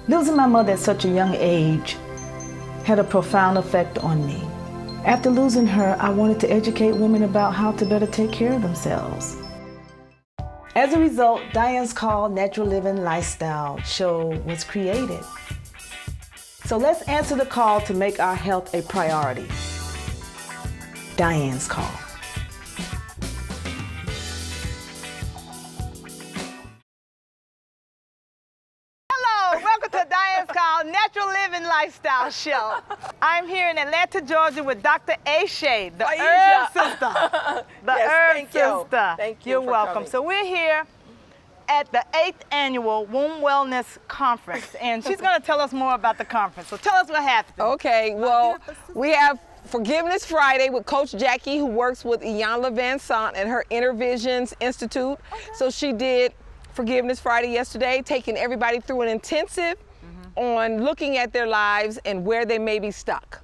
Losing my mother at such a young age had a profound effect on me. After losing her, I wanted to educate women about how to better take care of themselves. As a result, Dianne's Call Natural Living Lifestyle show was created. So let's answer the call to make our health a priority. Dianne's Call. Hello, welcome to Dianne's Call Natural Living Lifestyle show. I'm here in Atlanta, Georgia with Dr. Ashe, the herb sister. The herb sister. Thank you. You're welcome. So we're here at the 8th annual Womb Wellness Conference, and she's going to tell us more about the conference. So tell us what happened. Okay, well, we have Forgiveness Friday with Coach Jackie, who works with Dianne Van Sant and her Inner Visions Institute. Okay. So she did Forgiveness Friday yesterday, taking everybody through an intensive on looking at their lives and where they may be stuck.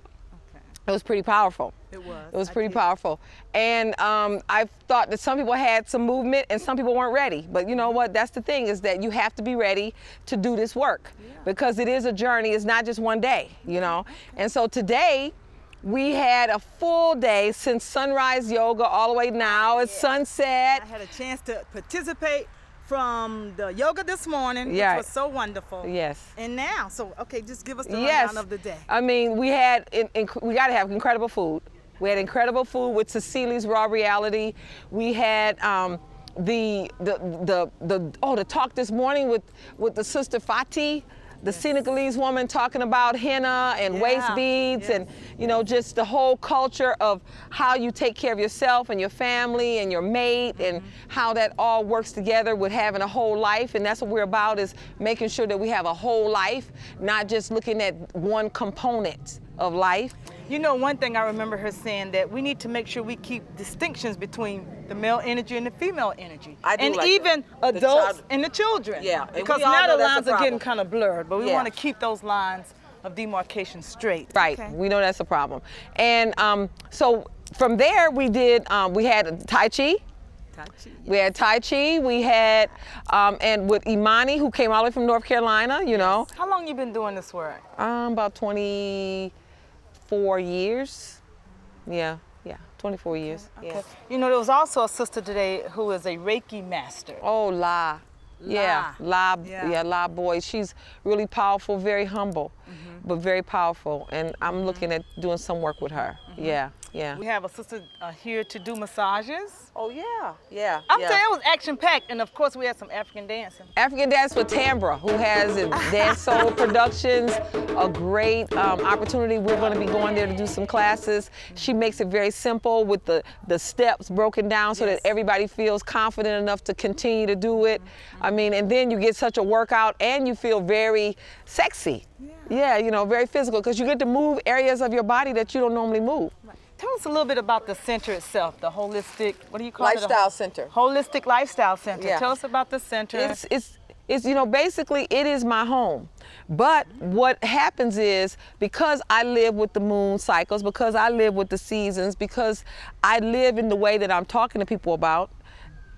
Okay. It was pretty powerful. It was pretty powerful. And I thought that some people had some movement and some people weren't ready. But you know what? That's the thing, is that you have to be ready to do this work, because it is a journey. It's not just one day, you know? And so today, we had a full day since sunrise yoga all the way now. It's sunset. I had a chance to participate from the yoga this morning, which was so wonderful. Yes. And now, so okay, just give us the rundown of the day. I mean, we got to have incredible food. We had incredible food with Cecilia's Raw Reality. We had the talk this morning with the sister Fati, the Senegalese woman, talking about henna and waist beads and, you know, just the whole culture of how you take care of yourself and your family and your mate and how that all works together with having a whole life. And that's what we're about, is making sure that we have a whole life, not just looking at one component of life. You know, one thing I remember her saying, that we need to make sure we keep distinctions between the male energy and the female energy. And like even adults and the children. Yeah. Because now the lines are getting kind of blurred, but we want to keep those lines of demarcation straight. Right. Okay. We know that's a problem. And so from there we did, we had Tai Chi. We had Tai Chi, we had, and with Imani, who came all the way from North Carolina, you know. How long you been doing this work? About 24 years. Yeah, 24 years. Okay. Yeah. You know, there was also a sister today who is a Reiki master. Oh, La. La Boy. She's really powerful, very humble, but very powerful. And I'm looking at doing some work with her. Yeah. We have a sister here to do massages. Oh, yeah. I'm saying it was action-packed, and of course we had some African dancing. African dance with Tambra, who has Dance Soul Productions, a great opportunity. We're going to be going there to do some classes. She makes it very simple with the steps broken down so that everybody feels confident enough to continue to do it. I mean, and then you get such a workout and you feel very sexy. Yeah, you know, very physical, because you get to move areas of your body that you don't normally move. Tell us a little bit about the center itself, the holistic, what do you call Lifestyle Center. Holistic Lifestyle Center. Tell us about the center. It's you know, basically it is my home. But what happens is, because I live with the moon cycles, because I live with the seasons, because I live in the way that I'm talking to people about,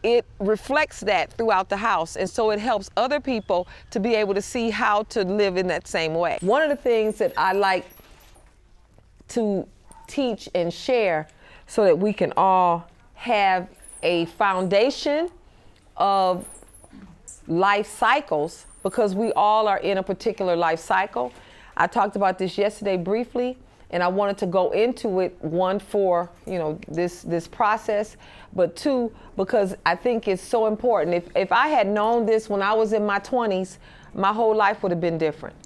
it reflects that throughout the house. And so it helps other people to be able to see how to live in that same way. One of the things that I like to teach and share, so that we can all have a foundation of life cycles, because we all are in a particular life cycle. I talked about this yesterday briefly, and I wanted to go into it, one, for, you know, this process, but two, because I think it's so important. If I had known this when I was in my 20s, my whole life would have been different.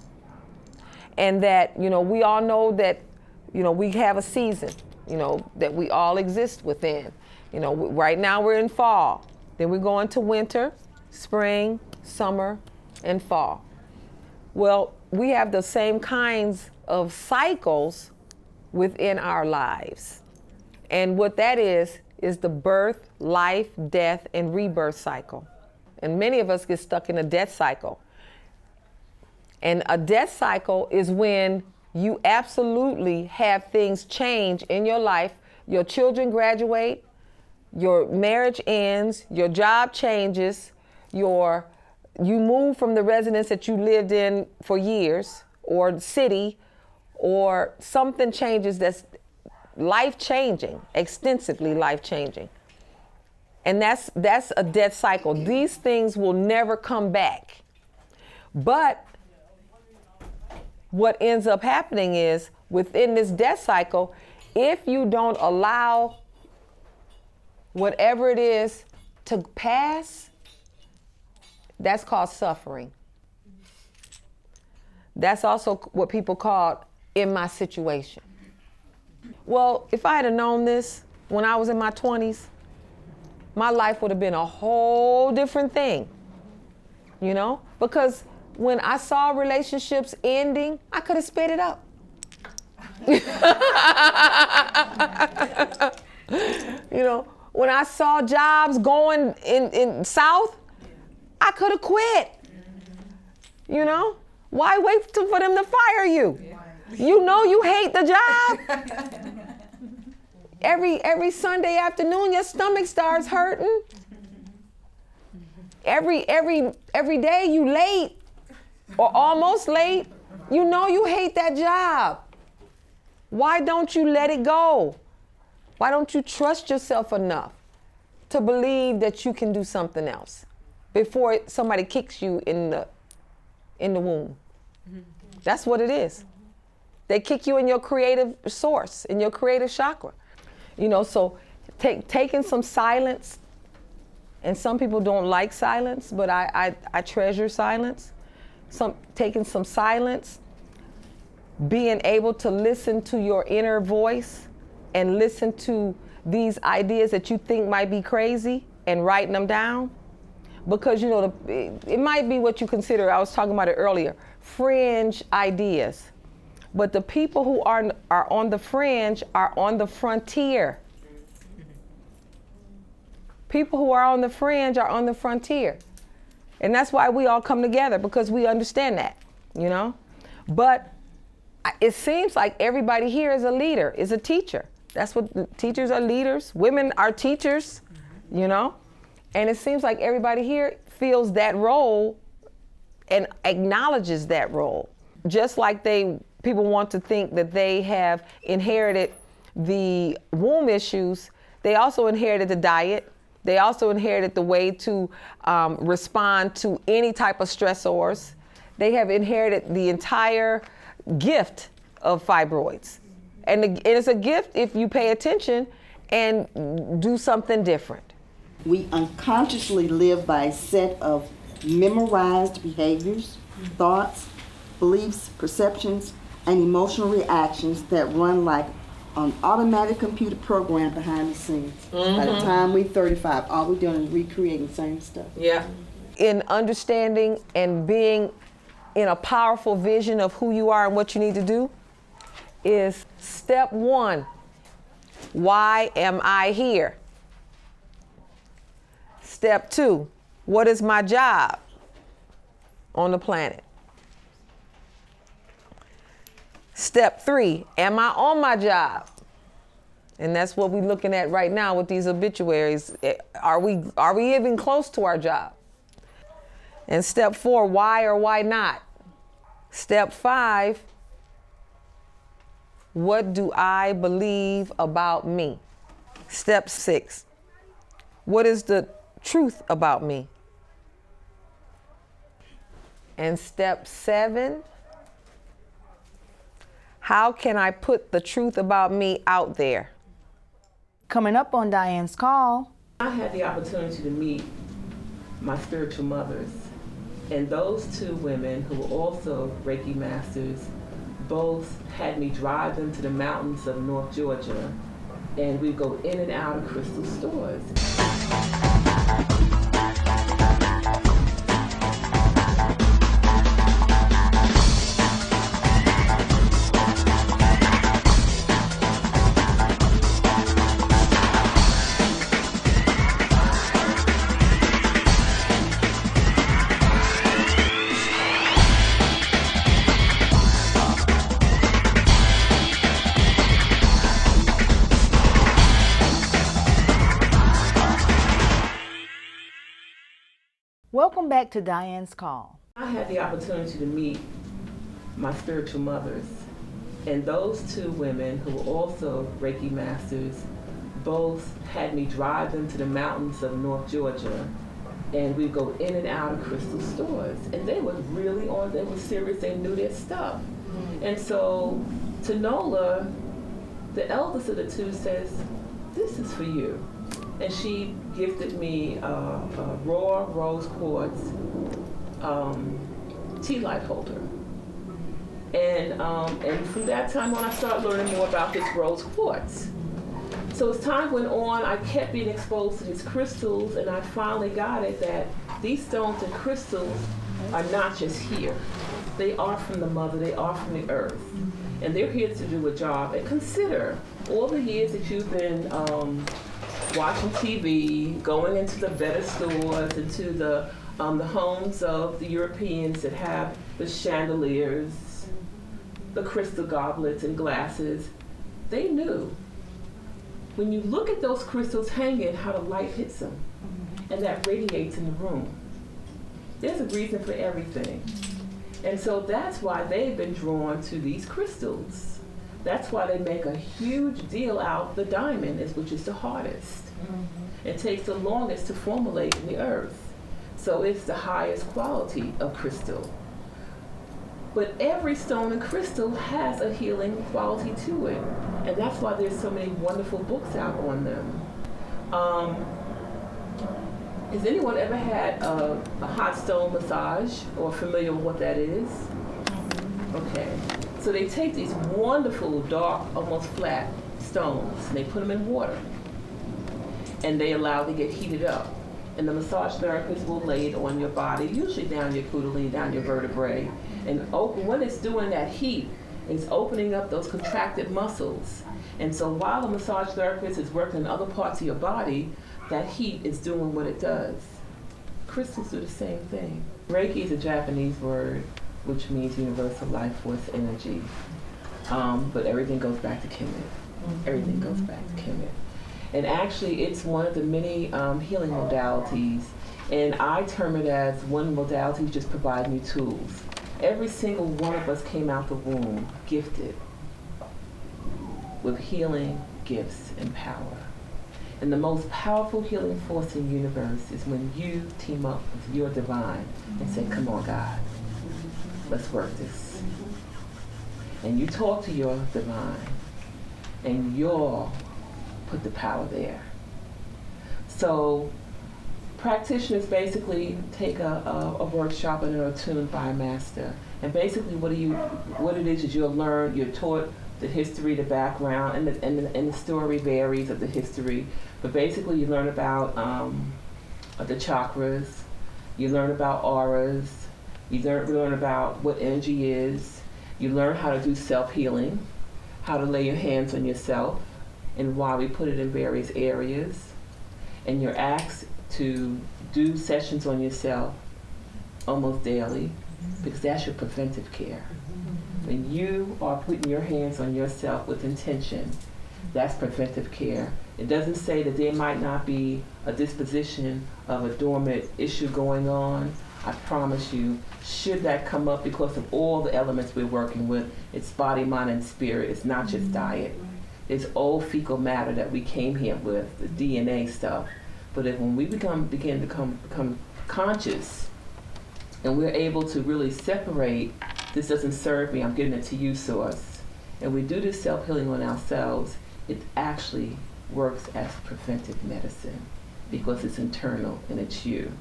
And that, you know, we all know that, you know, we have a season, you know, that we all exist within. You know, right now we're in fall, then we go into winter, spring, summer, and fall. Well, we have the same kinds of cycles within our lives. And what that is the birth, life, death, and rebirth cycle. And many of us get stuck in a death cycle. And a death cycle is when you absolutely have things change in your life. Your children graduate, your marriage ends, your job changes, your you move from the residence that you lived in for years, or the city, or something changes that's life-changing, extensively life-changing. And that's a death cycle. These things will never come back. But what ends up happening is, within this death cycle, if you don't allow whatever it is to pass, that's called suffering. That's also what people call in my situation. Well, if I had known this when I was in my 20s, my life would have been a whole different thing, you know? Because when I saw relationships ending, I could have sped it up. You know, when I saw jobs going in south, I could have quit. You know? Why wait for them to fire you? You know you hate the job. Every Sunday afternoon, your stomach starts hurting. Every day you late or almost late, you know you hate that job. Why don't you let it go? Why don't you trust yourself enough to believe that you can do something else before somebody kicks you in the womb? That's what it is. They kick you in your creative source, in your creative chakra. You know, so taking some silence, and some people don't like silence, but I treasure silence. Taking some silence, being able to listen to your inner voice and listen to these ideas that you think might be crazy and writing them down. Because, you know, it might be what you consider, I was talking about it earlier, fringe ideas. But the people who are on the fringe are on the frontier. People who are on the fringe are on the frontier. And that's why we all come together, because we understand that, you know? But it seems like everybody here is a leader, is a teacher. That's what teachers are, leaders. Women are teachers, you know? And it seems like everybody here feels that role and acknowledges that role. Just like people want to think that they have inherited the womb issues, they also inherited the diet. They also inherited the way to respond to any type of stressors. They have inherited the entire gift of fibroids. And it's a gift if you pay attention and do something different. We unconsciously live by a set of memorized behaviors, thoughts, beliefs, perceptions, and emotional reactions that run like an automatic computer program behind the scenes. By the time we're 35, all we're doing is recreating the same stuff. Yeah. In understanding and being in a powerful vision of who you are and what you need to do is step one. Why am I here? Step two, what is my job on the planet? Step three, am I on my job? And that's what we're looking at right now with these obituaries. Are we even close to our job? And step four, why or why not? Step five, what do I believe about me? Step six, what is the truth about me? And step seven, how can I put the truth about me out there? Coming up on Dianne's Call. I had the opportunity to meet my spiritual mothers, and those two women, who were also Reiki masters, both had me drive them to the mountains of North Georgia, and we go in and out of crystal stores. Welcome back to Dianne's Call. I had the opportunity to meet my spiritual mothers, and those two women who were also Reiki masters both had me drive them to the mountains of North Georgia, and we go in and out of crystal stores, and they were they were serious, they knew their stuff. And so Tanola, the eldest of the two, says, "This is for you." And she gifted me a raw rose quartz tea light holder. And from that time on, I started learning more about this rose quartz. So as time went on, I kept being exposed to these crystals, and I finally got it that these stones and crystals are not just here. They are from the mother, they are from the earth. And they're here to do a job. And consider all the years that you've been watching TV, going into the better stores, into the homes of the Europeans that have the chandeliers, the crystal goblets and glasses. They knew when you look at those crystals hanging, how the light hits them, and that radiates in the room. There's a reason for everything. And so that's why they've been drawn to these crystals. That's why they make a huge deal out the diamond, which is the hardest. It takes the longest to formulate in the earth. So it's the highest quality of crystal. But every stone and crystal has a healing quality to it. And that's why there's so many wonderful books out on them. Has anyone ever had a hot stone massage or familiar with what that is? Okay. So they take these wonderful, dark, almost flat stones, and they put them in water. And they allow it to get heated up. And the massage therapist will lay it on your body, usually down your kundalini, down your vertebrae. And when it's doing that heat, it's opening up those contracted muscles. And so while the massage therapist is working in other parts of your body, that heat is doing what it does. Crystals do the same thing. Reiki is a Japanese word, which means universal life force energy. But everything goes back to Kemet. Everything goes back to Kemet. And actually, it's one of the many healing modalities. And I term it as one modality just providing you tools. Every single one of us came out the womb gifted with healing gifts and power. And the most powerful healing force in the universe is when you team up with your divine and say, "Come on, God, let's work this." And you talk to your divine, and you'll put the power there. So practitioners basically take a workshop and are attuned by a master. And basically what it is you'll learn, you're taught the history, the background, and the story varies of the history. But basically you learn about the chakras, you learn about auras, you learn about what energy is, you learn how to do self-healing, how to lay your hands on yourself, and why we put it in various areas. And you're asked to do sessions on yourself almost daily, because that's your preventive care. When you are putting your hands on yourself with intention, that's preventive care. It doesn't say that there might not be a disposition of a dormant issue going on. I promise you, should that come up because of all the elements we're working with, it's body, mind, and spirit. It's not just diet. It's old fecal matter that we came here with, the DNA stuff. But when we begin to become conscious, and we're able to really separate, this doesn't serve me, I'm giving it to you, source. And we do this self-healing on ourselves, it actually works as preventive medicine because it's internal and it's you.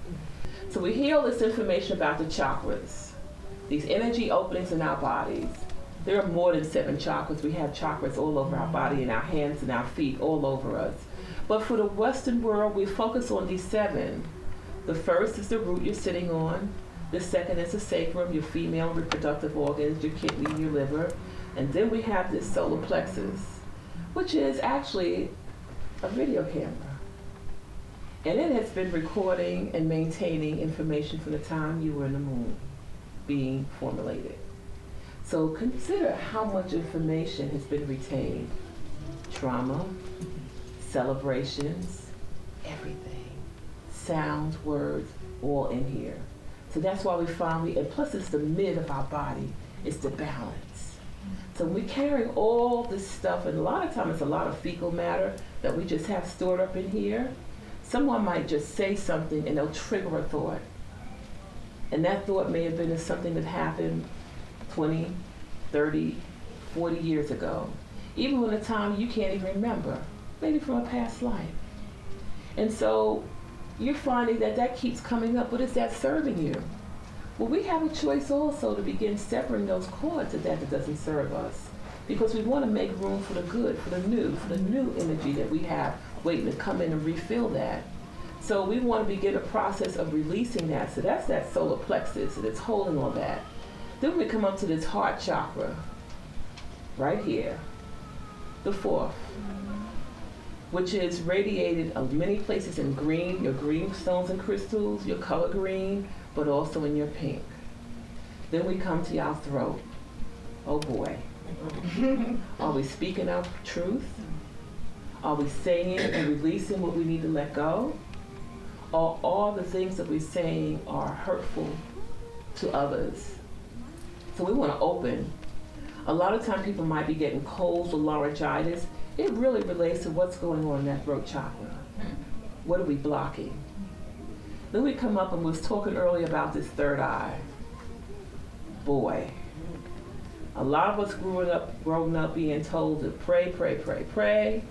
So we hear all this information about the chakras, these energy openings in our bodies. There are more than 7 chakras. We have chakras all over our body, in our hands and our feet, all over us. But for the Western world, we focus on these 7. The first is the root you're sitting on. The second is the sacrum, your female reproductive organs, your kidney, your liver. And then we have this solar plexus, which is actually a video camera. And it has been recording and maintaining information from the time you were in the moon being formulated. So consider how much information has been retained. Trauma, celebrations, everything. Sounds, words, all in here. So that's why we find and plus it's the mid of our body, it's the balance. So we're carrying all this stuff, and a lot of times it's a lot of fecal matter that we just have stored up in here. Someone might just say something and they'll trigger a thought. And that thought may have been something that happened 20, 30, 40 years ago. Even when a time you can't even remember, maybe from a past life. And so you're finding that keeps coming up. What is that serving you? Well, we have a choice also to begin severing those cords of that doesn't serve us, because we want to make room for the good, for the new energy that we have waiting to come in and refill that. So we want to begin a process of releasing that. So that's that solar plexus, and it's holding all that. Then we come up to this heart chakra, right here, the fourth, which is radiated in many places in green, your green stones and crystals, your color green, but also in your pink. Then we come to your throat. Oh boy. Are we speaking our truth? Are we saying and releasing what we need to let go? Or all the things that we're saying are hurtful to others? So we want to open. A lot of time people might be getting colds or laryngitis. It really relates to what's going on in that throat chakra. What are we blocking? Then we come up and was talking earlier about this third eye. Boy, a lot of us growing up being told to pray, pray, pray, pray,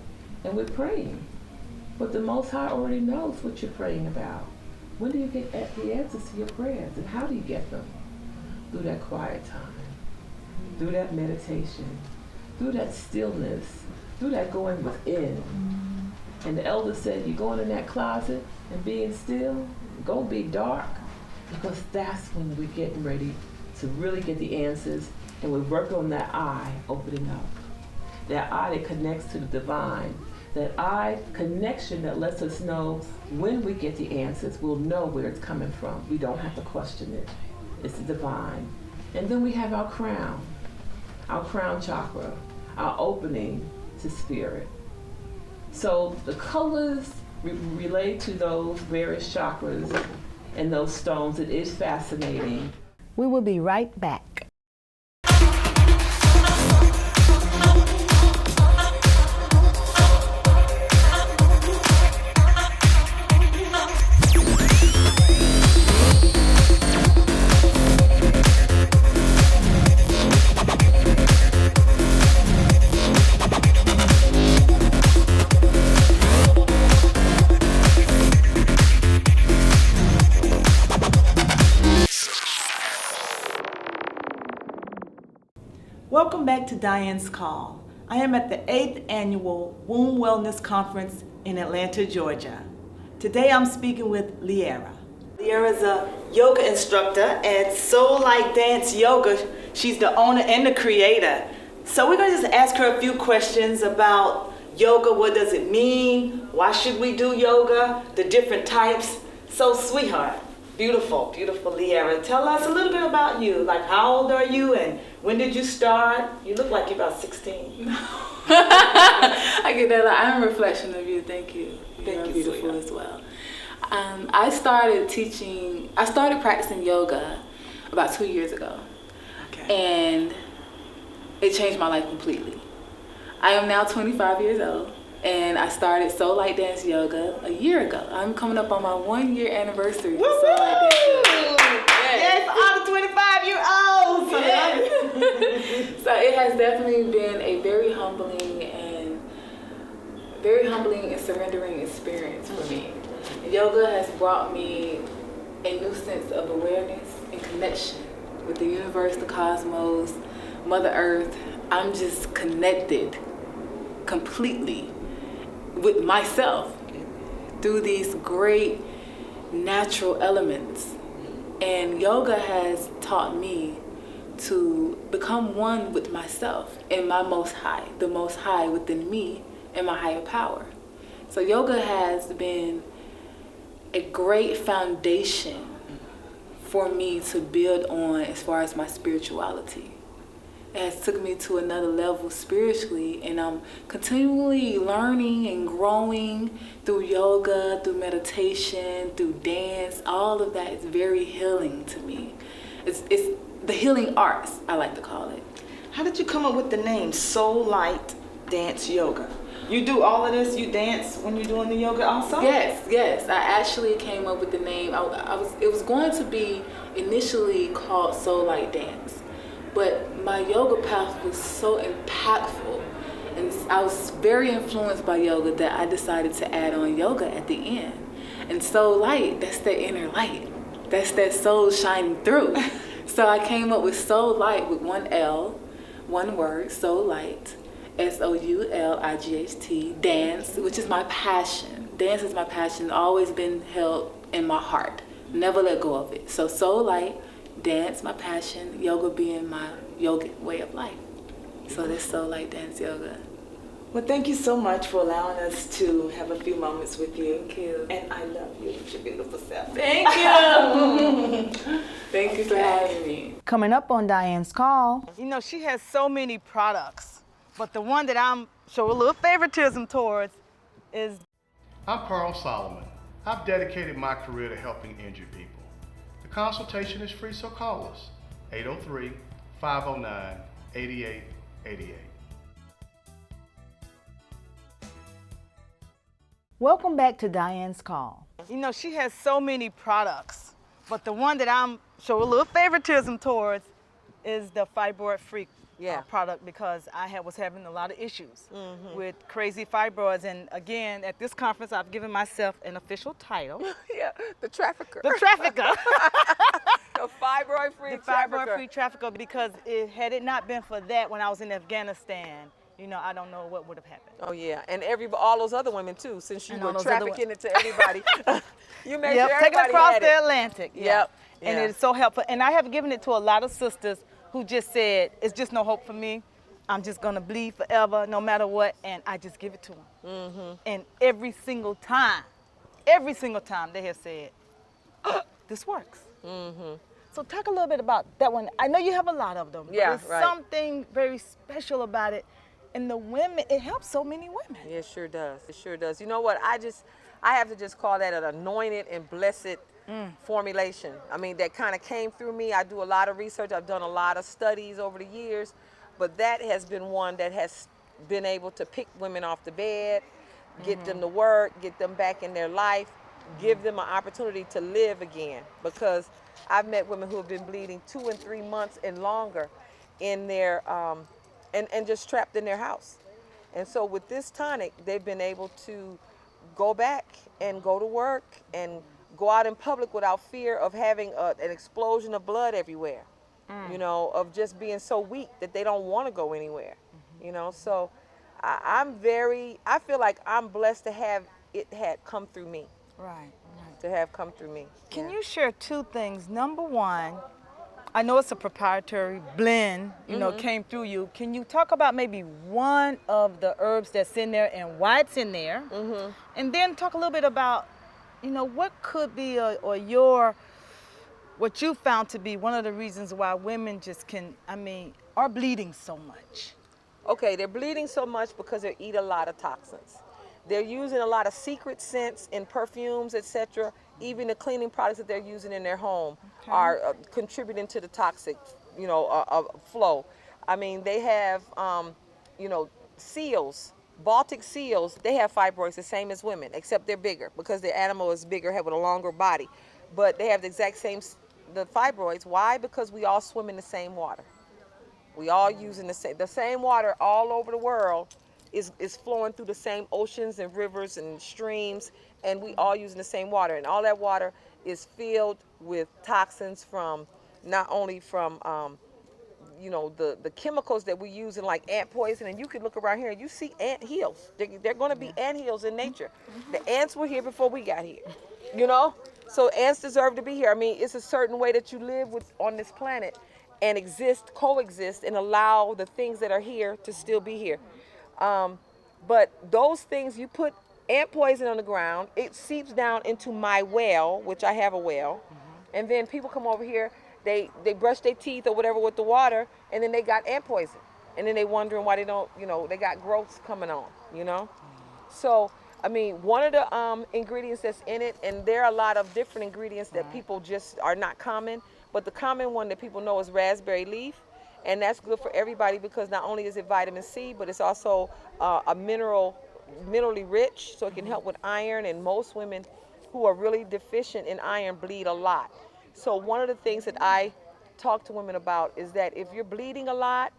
and we're praying. But the Most High already knows what you're praying about. When do you get the answers to your prayers, and how do you get them? Through that quiet time, through that meditation, through that stillness, through that going within. And the elder said, you're going in that closet and being still, go be dark, because that's when we're getting ready to really get the answers, and we're working on that eye opening up. That eye that connects to the divine. That eye connection that lets us know when we get the answers, we'll know where it's coming from. We don't have to question it. It's the divine. And then we have our crown chakra, our opening to spirit. So the colors relate to those various chakras and those stones. It is fascinating. We will be right back. Welcome back to Dianne's Call. I am at the 8th Annual Womb Wellness Conference in Atlanta, Georgia. Today I'm speaking with Liera. Liera is a yoga instructor at Soul Like Dance Yoga. She's the owner and the creator. So we're going to just ask her a few questions about yoga. What does it mean? Why should we do yoga? The different types. So sweetheart, beautiful Liera, tell us a little bit about you. Like, how old are you and when did you start? You look like you're about 16. I get that. I'm a reflection of you. Thank you. You're beautiful as well. I started practicing yoga about 2 years ago. Okay. And it changed my life completely. I am now 25 years old, and I started Soul Like Dance Yoga a year ago. I'm coming up on my 1 year anniversary for Soul Like Dance Yoga. Yes, all the 25-year-olds. Yes. So it has definitely been a very humbling and surrendering experience for me. Yoga has brought me a new sense of awareness and connection with the universe, the cosmos, Mother Earth. I'm just connected completely with myself through these great natural elements. And yoga has taught me to become one with myself and my Most High, the Most High within me and my higher power. So yoga has been a great foundation for me to build on as far as my spirituality. It has took me to another level spiritually, and I'm continually learning and growing through yoga, through meditation, through dance. All of that is very healing to me. It's the healing arts, I like to call it. How did you come up with the name Soul Light Dance Yoga? You do all of this? You dance when you're doing the yoga also? Yes. I actually came up with the name. It was going to be initially called Soul Light Dance, but my yoga path was so impactful, and I was very influenced by yoga that I decided to add on yoga at the end. And Soul Light, that's that inner light. That's that soul shining through. So I came up with Soul Light with one L, one word, Soul Light, SOULIGHT, dance, which is my passion. Dance is my passion, always been held in my heart. Never let go of it. So Soul Light, dance, my passion, yoga being my yogic way of life. So that's Soul Light Dance Yoga. Well, thank you so much for allowing us to have a few moments with you. Thank you. And I love you with your beautiful self. Thank you. Thank you for having me. Coming up on Dianne's Call. You know, she has so many products, but the one that I'm show a little favoritism towards is... I'm Carl Solomon. I've dedicated my career to helping injured people. The consultation is free, so call us. 803-509-8888. Welcome back to Dianne's Call. You know, she has so many products, but the one that I'm show a little favoritism towards is the fibroid-free product, because I was having a lot of issues with crazy fibroids. And again, at this conference, I've given myself an official title. Yeah, the trafficker. The trafficker. The fibroid-free The fibroid-free trafficker, because had it not been for that when I was in Afghanistan, you know, I don't know what would have happened. Oh yeah, and all those other women too, since you And were all those other trafficking it to everybody. You made Yep, sure taking everybody across had the it. Atlantic. Yep. And Yeah. it's so helpful. And I have given it to a lot of sisters who just said, it's just no hope for me. I'm just gonna bleed forever, no matter what. And I just give it to them. And every single time they have said, this works. So talk a little bit about that one. I know you have a lot of them. Yeah, but there's right. something very special about it. And the women, it helps so many women. Yeah, it sure does. It sure does. You know what? I have to just call that an anointed and blessed formulation. I mean, that kind of came through me. I do a lot of research. I've done a lot of studies over the years, but that has been one that has been able to pick women off the bed, get them to work, get them back in their life, give them an opportunity to live again. Because I've met women who have been bleeding 2 and 3 months and longer in their and just trapped in their house. And so with this tonic, they've been able to go back and go to work and go out in public without fear of having an explosion of blood everywhere, you know, of just being so weak that they don't want to go anywhere, you know. So I feel like I'm blessed to have it had come through me. Right. To have come through me. Can you share two things? Number one, I know it's a proprietary blend, you know, came through you. Can you talk about maybe one of the herbs that's in there and why it's in there? And then talk a little bit about, you know, what could be what you found to be one of the reasons why women are bleeding so much. Okay, they're bleeding so much because they eat a lot of toxins. They're using a lot of secret scents in perfumes, etc. Even the cleaning products that they're using in their home are contributing to the toxic, you know, flow. I mean, they have, you know, seals, Baltic seals. They have fibroids the same as women, except they're bigger because the animal is bigger, with a longer body. But they have the exact same, the fibroids. Why? Because we all swim in the same water. We all using the same water all over the world. Is flowing through the same oceans and rivers and streams, and we all using the same water. And all that water is filled with toxins from, not only from, you know, the chemicals that we use in like ant poison. And you can look around here and you see ant hills. They're going to be ant hills in nature. The ants were here before we got here, you know? So ants deserve to be here. I mean, it's a certain way that you live on this planet and coexist, and allow the things that are here to still be here. But those things, you put ant poison on the ground, it seeps down into my well, which I have a well, and then people come over here they brush their teeth or whatever with the water, and then they got ant poison, and then they wondering why they don't, they got growths coming on, So, I mean, one of the ingredients that's in it, and there are a lot of different ingredients that people just are not common, but the common one that people know is raspberry leaf, and that's good for everybody because not only is it vitamin C, but it's also minerally rich, so it can help with iron, and most women who are really deficient in iron bleed a lot. So one of the things that I talk to women about is that if you're bleeding a lot,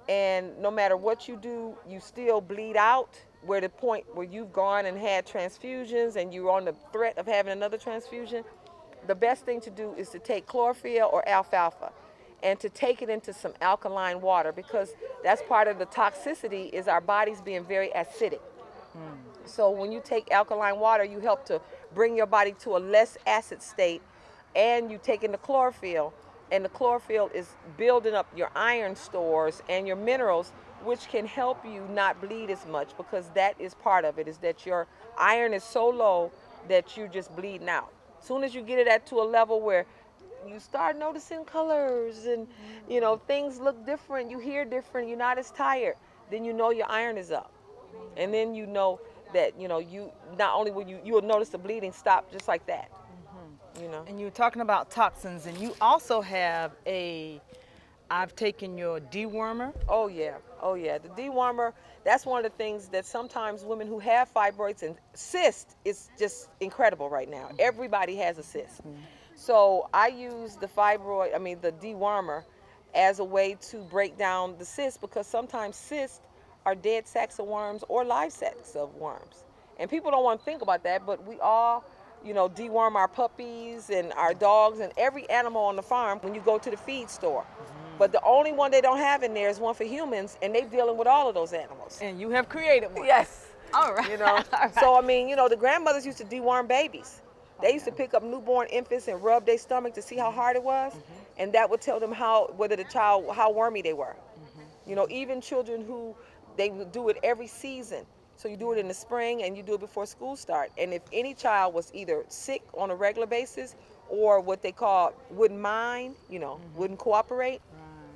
and no matter what you do, you still bleed out, where the point where you've gone and had transfusions and you're on the threat of having another transfusion, the best thing to do is to take chlorophyll or alfalfa and to take it into some alkaline water, because that's part of the toxicity, is our bodies being very acidic. So when you take alkaline water, you help to bring your body to a less acid state, and you take in the chlorophyll, and the chlorophyll is building up your iron stores and your minerals, which can help you not bleed as much, because that is part of it, is that your iron is so low that you're just bleeding out. As soon as you get it to a level where you start noticing colors and things look different, you hear different, you're not as tired, then you know your iron is up. And then you know that you not only will you'll notice the bleeding stop just like that. And you're talking about toxins, and you also have I've taken your dewormer. Oh yeah, the dewormer, that's one of the things that sometimes women who have fibroids and cysts, is just incredible right now. Everybody has a cyst. So I use the dewormer as a way to break down the cysts, because sometimes cysts are dead sacks of worms or live sacks of worms. And people don't want to think about that, but we all, deworm our puppies and our dogs and every animal on the farm when you go to the feed store. But the only one they don't have in there is one for humans, and they're dealing with all of those animals. And you have created one. Yes. All right. All right. So, the grandmothers used to deworm babies. They used to pick up newborn infants and rub their stomach to see how hard it was, and that would tell them how wormy they were. Even children who, they would do it every season. So you do it in the spring and you do it before school start. And if any child was either sick on a regular basis or what they call wouldn't mind, wouldn't cooperate,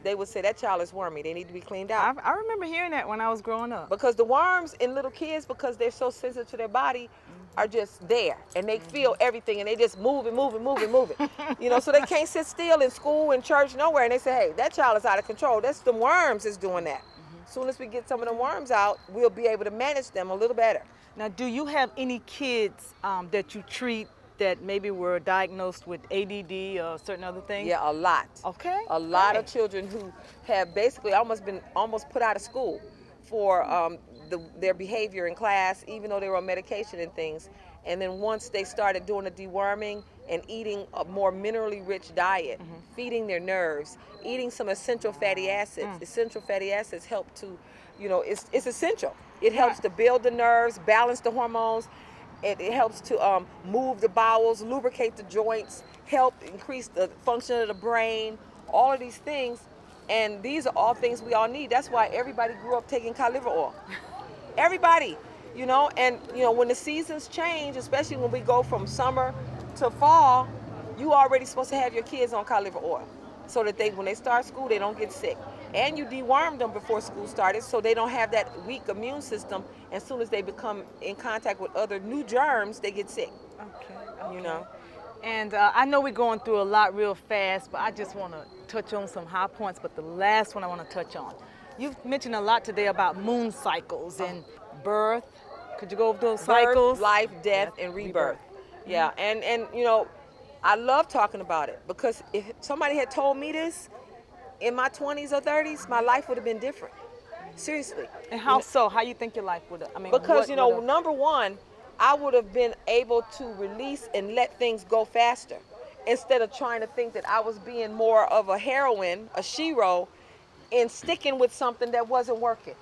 they would say that child is wormy. They need to be cleaned out. I remember hearing that when I was growing up. Because the worms in little kids, because they're so sensitive to their body, are just there, and they feel everything, and they just moving. So they can't sit still in school, in church, nowhere. And they say, hey, that child is out of control. That's the worms is doing that. As soon as we get some of the worms out, we'll be able to manage them a little better. Now, do you have any kids that you treat that maybe were diagnosed with ADD or certain other things? Yeah, a lot. Okay. A lot of children who have basically almost put out of school for their behavior in class, even though they were on medication and things. And then once they started doing the deworming and eating a more minerally rich diet, feeding their nerves, eating some essential fatty acids. Essential fatty acids help to, it's essential. It helps to build the nerves, balance the hormones. It helps to move the bowels, lubricate the joints, help increase the function of the brain, all of these things. And these are all things we all need. That's why everybody grew up taking cod liver oil. Everybody, when the seasons change, especially when we go from summer to fall, you already supposed to have your kids on cod liver oil so that when they start school, they don't get sick. And you deworm them before school started so they don't have that weak immune system. As soon as they become in contact with other new germs, they get sick. Okay. And I know we're going through a lot real fast, but I just want to touch on some high points. But the last one I want to touch on, you've mentioned a lot today about moon cycles and birth. Could you go over those cycles? Birth, life, death, and rebirth. Yeah, and I love talking about it, because if somebody had told me this in my 20s or 30s, my life would have been different. Seriously. And how so? How you think your life would have? Because number one, I would have been able to release and let things go faster, instead of trying to think that I was being more of a heroine, a shero, and sticking with something that wasn't working.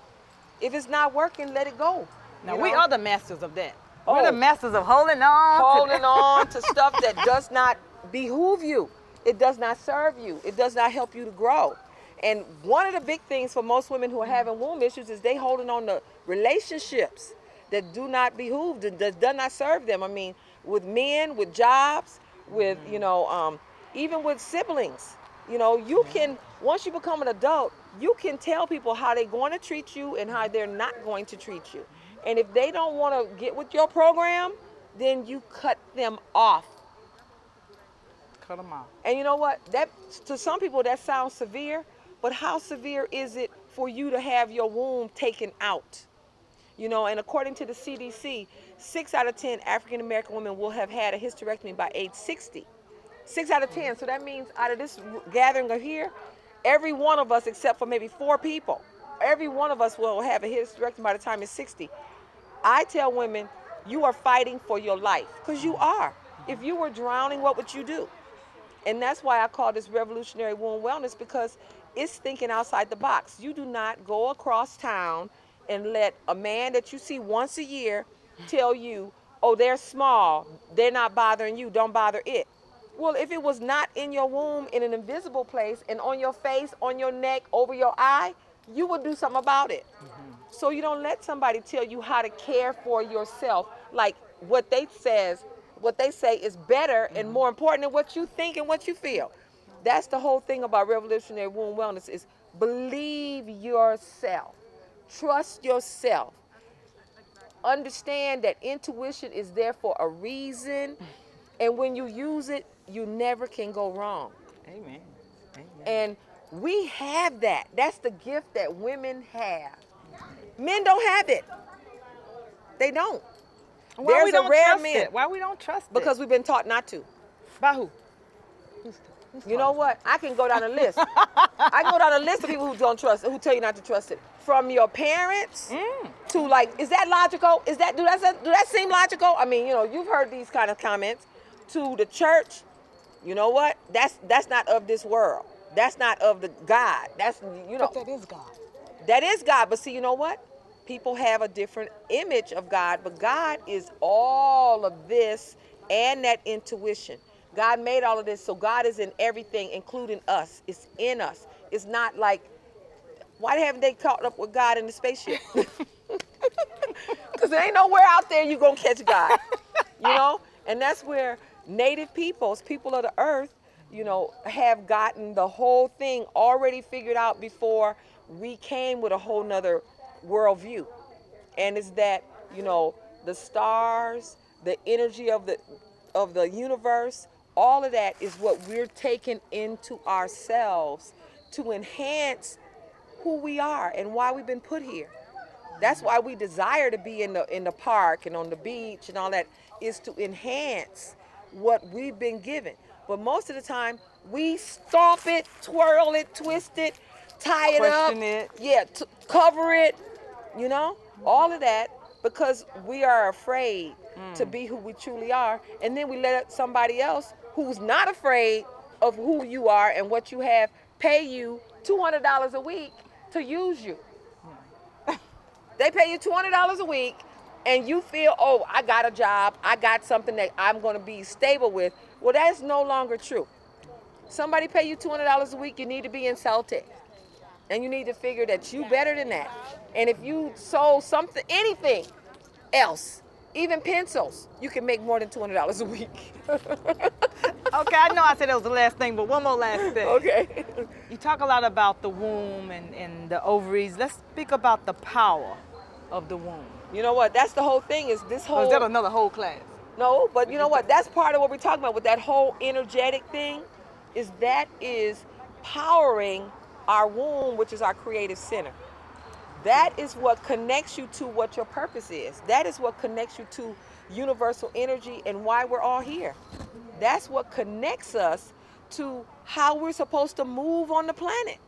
If it's not working, let it go. Now, we are the masters of that. We're the masters of holding on to stuff that does not behoove you. It does not serve you. It does not help you to grow. And one of the big things for most women who are having womb issues is they holding on to relationships that do not behoove, that does not serve them. I mean, with men, with jobs, with, even with siblings. You know, you can, once you become an adult, you can tell people how they're going to treat you and how they're not going to treat you. And if they don't want to get with your program, then you cut them off. Cut them off. And you know what? That, to some people that sounds severe, but how severe is it for you to have your womb taken out? You know, and according to the CDC, 6 out of 10 African American women will have had a hysterectomy by age 60. 6 out of 10. So that means out of this gathering of here, every one of us, except for maybe 4 people, every one of us will have a hysterectomy by the time it's 60. I tell women, you are fighting for your life, because you are. If you were drowning, what would you do? And that's why I call this revolutionary womb wellness, because it's thinking outside the box. You do not go across town and let a man that you see once a year tell you, oh, they're small, they're not bothering you, don't bother it. Well, if it was not in your womb, in an invisible place, and on your face, on your neck, over your eye, you would do something about it. So you don't let somebody tell you how to care for yourself, like what they say is better and more important than what you think and what you feel. That's the whole thing about revolutionary womb wellness, is believe yourself. Trust yourself. Understand that intuition is there for a reason. And when you use it, you never can go wrong. Amen. Amen. And we have that. That's the gift that women have. Men don't have it. They don't. Why There's we a don't rare trust man. it? Why we don't trust Because it? we've been taught not to. By who? You know what? I can go down a list. I can go down a list of people who don't trust it, who tell you not to trust it. From your parents to, like, is that logical? Do that seem logical? I mean, you know, you've heard these kind of comments. To the church, you know what? That's not of this world. That's not of the God. That's, you know. But that is God. That is God. But see, you know what? People have a different image of God, but God is all of this and that intuition. God made all of this, so God is in everything, including us. It's in us. It's not like, why haven't they caught up with God in the spaceship? Because there ain't nowhere out there you're going to catch God, you know? And that's where native peoples, people of the earth, you know, have gotten the whole thing already figured out before we came with a whole nother worldview. And it's that, you know, the stars, the energy of the universe, all of that is what we're taking into ourselves to enhance who we are and why we've been put here. That's why we desire to be in the park and on the beach and all that, is to enhance what we've been given. But most of the time, we stomp it, twirl it, twist it, tie it up. Question it. Yeah, cover it, you know, all of that, because we are afraid to be who we truly are. And then we let somebody else who's not afraid of who you are and what you have pay you $200 a week to use you. They pay you $200 a week and you feel, oh, I got a job, I got something that I'm going to be stable with. Well, that's no longer true. Somebody pay you $200 a week, you need to be insulted. And you need to figure that you better than that. And if you sold something, anything else, even pencils, you can make more than $200 a week. Okay, I know I said that was the last thing, but one more last thing. Okay. You talk a lot about the womb and the ovaries. Let's speak about the power of the womb. You know what? That's the whole thing, is this whole... Or is that another whole class? No, but you know what? That's part of what we're talking about with that whole energetic thing, is powering our womb, which is our creative center. That is what connects you to what your purpose is. That is what connects you to universal energy and why we're all here. That's what connects us to how we're supposed to move on the planet.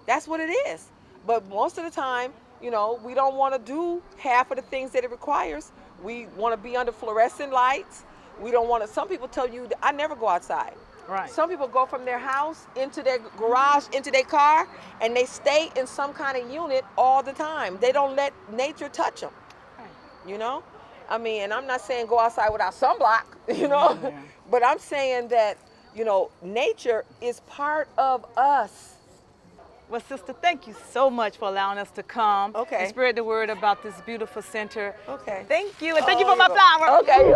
That's what it is. But most of the time, you know, we don't want to do half of the things that it requires. We want to be under fluorescent lights. We don't want to, some people tell you, I never go outside. Right. Some people go from their house into their garage, into their car, and they stay in some kind of unit all the time. They don't let nature touch them, you know? I mean, and I'm not saying go outside without sunblock, you know? Yeah. But I'm saying that, you know, nature is part of us. Well, sister, thank you so much for allowing us to come Okay. and spread the word about this beautiful center. Okay. Thank you, and thank you for my flower. Okay.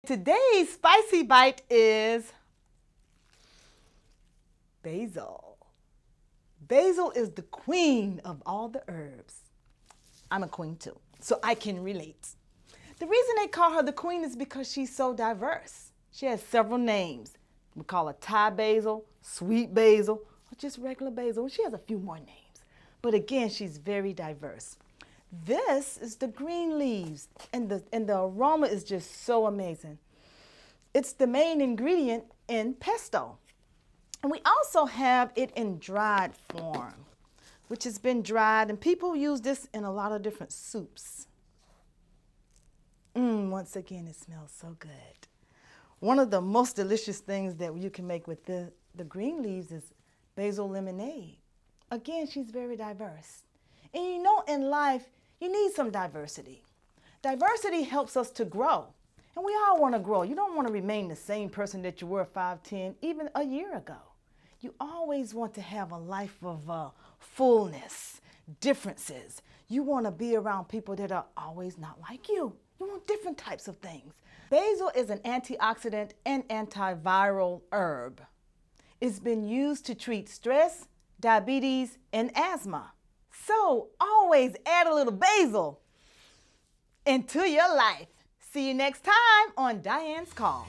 Today's spicy bite is Basil. Basil is the queen of all the herbs. I'm a queen too, so I can relate. The reason they call her the queen is because she's so diverse. She has several names. We call her Thai basil, sweet basil, or just regular basil. She has a few more names. But again, she's very diverse. This is the green leaves, and the aroma is just so amazing. It's the main ingredient in pesto. And we also have it in dried form, which has been dried, and people use this in a lot of different soups. Once again, it smells so good. One of the most delicious things that you can make with the green leaves is basil lemonade. Again, she's very diverse. And you know, in life, you need some diversity. Diversity helps us to grow. And we all want to grow. You don't want to remain the same person that you were 5, 10, even a year ago. You always want to have a life of fullness, differences. You want to be around people that are always not like you. You want different types of things. Basil is an antioxidant and antiviral herb. It's been used to treat stress, diabetes, and asthma. So always add a little basil into your life. See you next time on Dianne's Call.